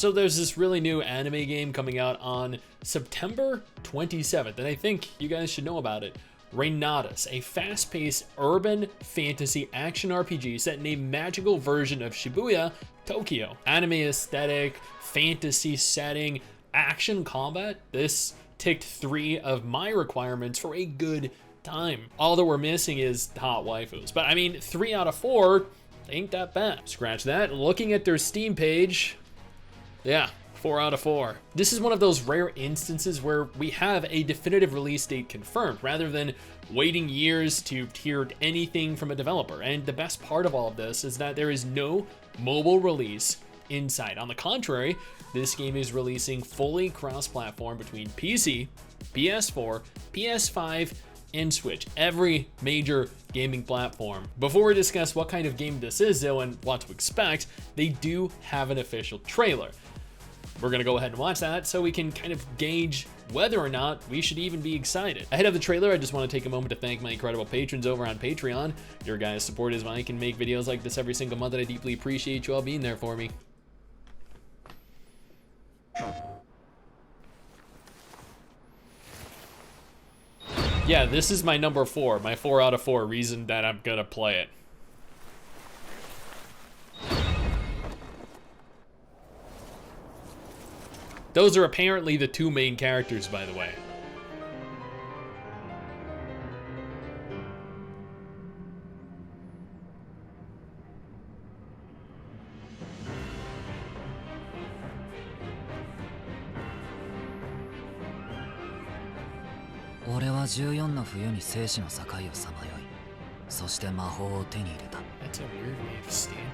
Also, there's this really new anime game coming out on September 27th, and I think you guys should know about it. REYNATIS, a fast-paced urban fantasy action RPG set in a magical version of Shibuya, Tokyo. Anime aesthetic, fantasy setting, action combat. This ticked 3 of my requirements for a good time. All that we're missing is hot waifus. But I mean, 3 out of 4 ain't that bad. Scratch that. Looking at their Steam page, yeah, 4 out of 4. This is one of those rare instances where we have a definitive release date confirmed, rather than waiting years to hear anything from a developer. And the best part of all of this is that there is no mobile release in sight. On the contrary, this game is releasing fully cross-platform between PC, PS4, PS5, and Switch, every major gaming platform. Before we discuss what kind of game this is though and what to expect, they do have an official trailer. We're gonna go ahead and watch that so we can kind of gauge whether or not we should even be excited. Ahead of the trailer, I just want to take a moment to thank my incredible patrons over on Patreon. Your guys' support is why I can make videos like this every single month, and I deeply appreciate you all being there for me. Yeah, this is my number 4, my 4 out of 4 reason that I'm gonna play it. Those are apparently the 2 main characters, by the way. That's a weird way of standing.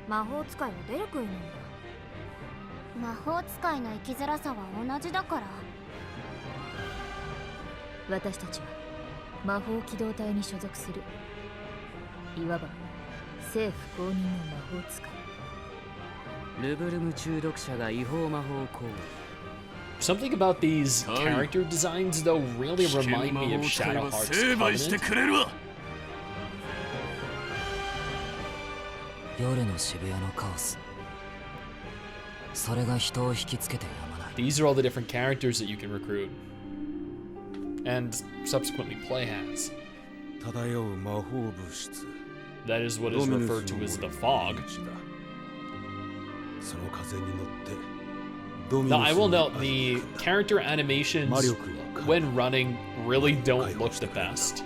魔法使いは出る杭なんだ。魔法使いの生きづらさは同じだから。私たちは魔法機動隊に所属する。いわば政府公認の魔法使い。ルブルム中毒者が違法魔法行為。 Something about these character designs, though, really remind me of Shadow Heart's Covenant. 夜の渋谷のカオス。それが人を引きつけてやまない。 These are all the different characters that you can recruit and subsequently play as. That is what is referred to as the fog. Now, I will note the character animations when running really don't look the best.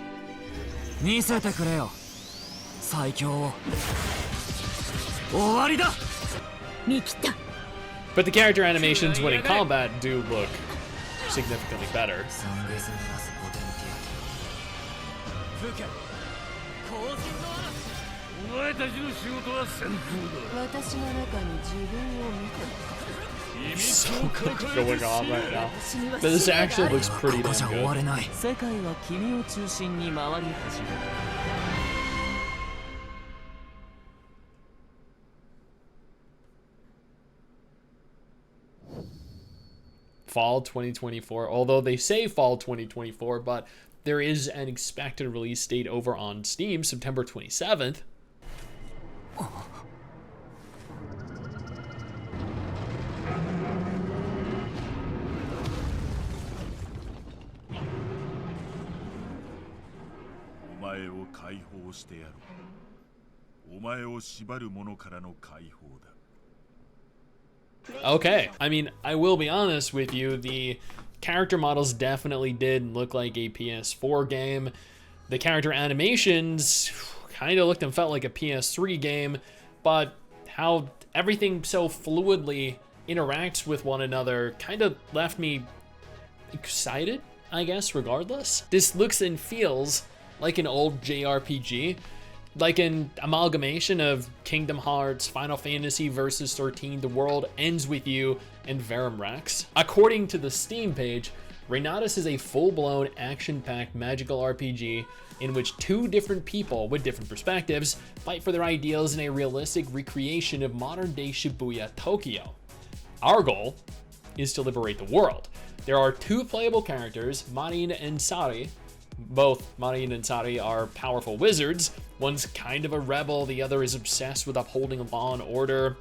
見せてくれよ。最強を。終わりだ。見切った。 But the character animations when in combat do look significantly better. So much going on right now. But this actually looks pretty damn good. Fall 2024, although they say fall 2024, but there is an expected release date over on Steam, September 27th. Okay, I mean, I will be honest with you, the character models definitely did look like a PS4 game. The character animations kind of looked and felt like a PS3 game, but how everything so fluidly interacts with one another kind of left me excited, I guess, regardless. This looks and feels like an old JRPG, like an amalgamation of Kingdom Hearts, Final Fantasy Versus 13, The World Ends With You, and Verum Rex. According to the Steam page, REYNATIS is a full-blown, action-packed magical RPG in which 2 different people with different perspectives fight for their ideals in a realistic recreation of modern-day Shibuya, Tokyo. Our goal is to liberate the world. There are 2 playable characters, Marin and Sari. Both Marin and Sari are powerful wizards. One's kind of a rebel, the other is obsessed with upholding law and order.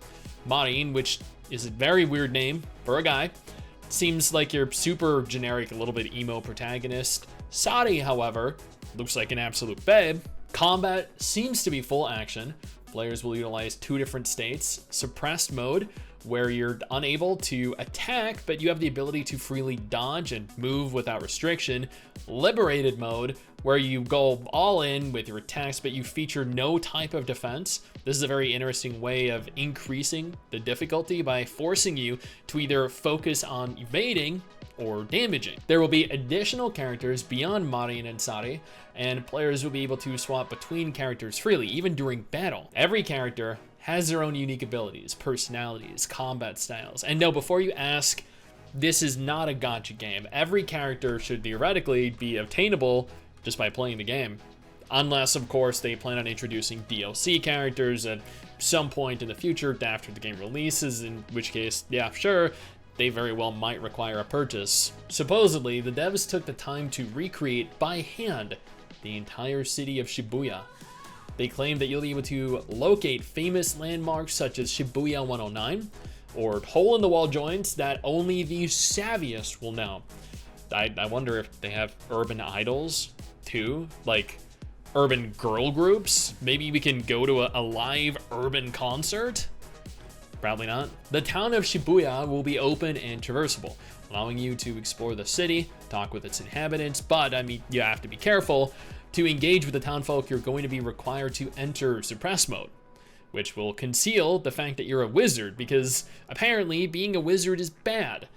Marin, which is a very weird name for a guy. Seems like your super generic, a little bit emo protagonist. Sadi, however, looks like an absolute babe. Combat seems to be full action. Players will utilize 2 different states. Suppressed mode, where you're unable to attack, but you have the ability to freely dodge and move without restriction. Liberated mode, where you go all in with your attacks, but you feature no type of defense. This is a very interesting way of increasing the difficulty by forcing you to either focus on evading or damaging. There will be additional characters beyond Marian and Sari, and players will be able to swap between characters freely, even during battle. Every character has their own unique abilities, personalities, combat styles. And no, before you ask, this is not a gacha game. Every character should theoretically be obtainable just by playing the game. Unless, of course, they plan on introducing DLC characters at some point in the future after the game releases, in which case, yeah, sure, they very well might require a purchase. Supposedly, the devs took the time to recreate by hand the entire city of Shibuya. They claim that you'll be able to locate famous landmarks such as Shibuya 109, or hole-in-the-wall joints that only the savviest will know. I wonder if they have urban idols, too, like urban girl groups. Maybe we can go to a live urban concert? Probably not. The town of Shibuya will be open and traversable, allowing you to explore the city, talk with its inhabitants, but I mean, you have to be careful. To engage with the townfolk, you're going to be required to enter suppress mode, which will conceal the fact that you're a wizard, because apparently being a wizard is bad.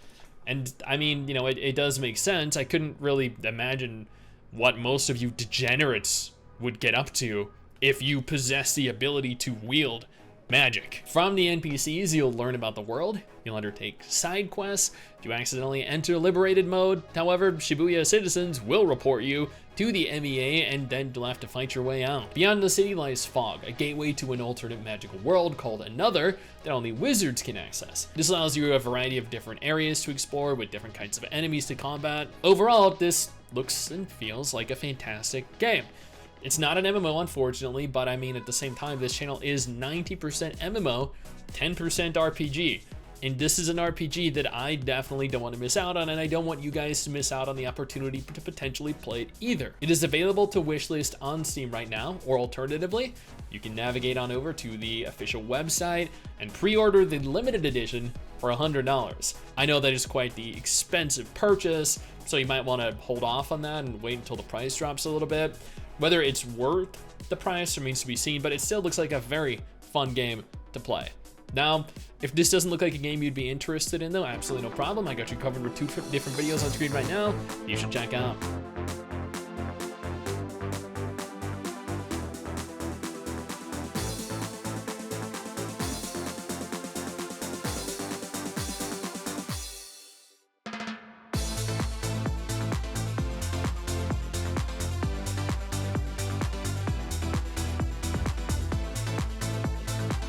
And I mean, you know, it does make sense. I couldn't really imagine what most of you degenerates would get up to if you possess the ability to wield magic. From the NPCs, you'll learn about the world, you'll undertake side quests. If you accidentally enter liberated mode, however, Shibuya citizens will report you to the MEA, and then you'll have to fight your way out. Beyond the city lies Fog, a gateway to an alternate magical world called Another that only wizards can access. This allows you a variety of different areas to explore with different kinds of enemies to combat. Overall, this looks and feels like a fantastic game. It's not an MMO, unfortunately, but I mean, at the same time, this channel is 90% MMO, 10% RPG. And this is an RPG that I definitely don't want to miss out on, and I don't want you guys to miss out on the opportunity to potentially play it either. It is available to wishlist on Steam right now, or alternatively, you can navigate on over to the official website and pre-order the limited edition for $100. I know that is quite the expensive purchase, so you might want to hold off on that and wait until the price drops a little bit. Whether it's worth the price remains to be seen, but it still looks like a very fun game to play. Now, if this doesn't look like a game you'd be interested in, though, absolutely no problem. I got you covered with 2 different videos on screen right now you should check out.